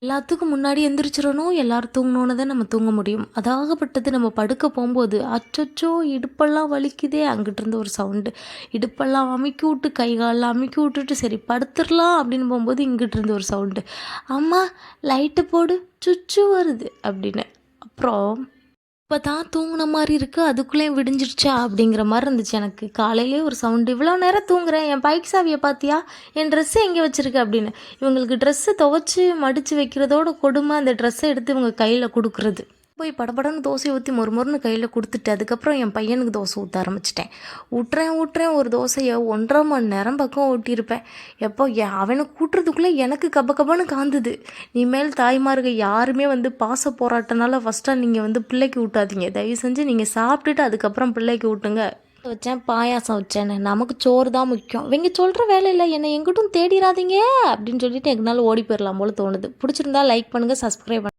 எல்லாத்துக்கும் முன்னாடி எந்திரிச்சிடணும், எல்லாரும் தூங்கணுன்னு தான் நம்ம தூங்க முடியும். அதாகப்பட்டது நம்ம படுக்க போகும்போது, அச்சச்சோ இடுப்பெல்லாம் வலிக்குதே, அங்கிட்டிருந்து ஒரு சவுண்டு. இடுப்பெல்லாம் அமுக்கி விட்டு, கை காலெல்லாம் அமுக்கி விட்டுட்டு, சரி படுத்துடலாம் அப்படின்னு போகும்போது, இங்கிட்டிருந்து ஒரு சவுண்டு. அம்மா லைட்டு போடு, சுச்சு வருது அப்படின்னு. அப்புறம் இப்போ தான் தூங்குன மாதிரி இருக்குது, அதுக்குள்ளேயும் விடிஞ்சிருச்சா அப்படிங்கிற மாதிரி இருந்துச்சு எனக்கு. காலையிலே ஒரு சவுண்டு, இவ்வளோ நேரம் தூங்குறேன், என் பைக் சாவியை பார்த்தியா, என் ட்ரெஸ்ஸு எங்கே வச்சுருக்க அப்படின்னு. இவங்களுக்கு ட்ரெஸ்ஸை துவைச்சி மடித்து வைக்கிறதோட கொடுமை அந்த ட்ரெஸ்ஸை எடுத்து இவங்க கையில் கொடுக்குறது. போய் படபடன்னு தோசையை ஊற்றி மொறுமொறுன்னு கையில் கொடுத்துட்டு அதுக்கப்புறம் என் பையனுக்கு தோசை ஊற்ற ஆரம்பிச்சிட்டேன். ஊட்டுறேன் ஒரு தோசையை 1.5 மணி நேரம் பக்கம் ஊட்டியிருப்பேன். எப்போ அவனை கூட்டுறதுக்குள்ளே எனக்கு கபன்னு காந்துது. இனிமேல் தாய்மார்கள் யாருமே பாச போராட்டனால ஃபஸ்ட்டாக நீங்கள் பிள்ளைக்கு ஊட்டாதீங்க. தயவு செஞ்சு நீங்கள் சாப்பிட்டுட்டு அதுக்கப்புறம் பிள்ளைக்கு ஊட்டுங்க. வச்சேன் பாயாசம் வச்சேன்னு, நமக்கு சோறு தான் முக்கியம். இவங்க சொல்கிற வேலை இல்லை, என்னை எங்கிட்டும் தேடிடாதீங்க அப்படின்னு சொல்லிட்டு எங்களால் ஓடி போயிடலாம் போல் தோணுது. பிடிச்சிருந்தா லைக் பண்ணுங்கள், சப்ஸ்கிரைப் பண்ணுங்கள்.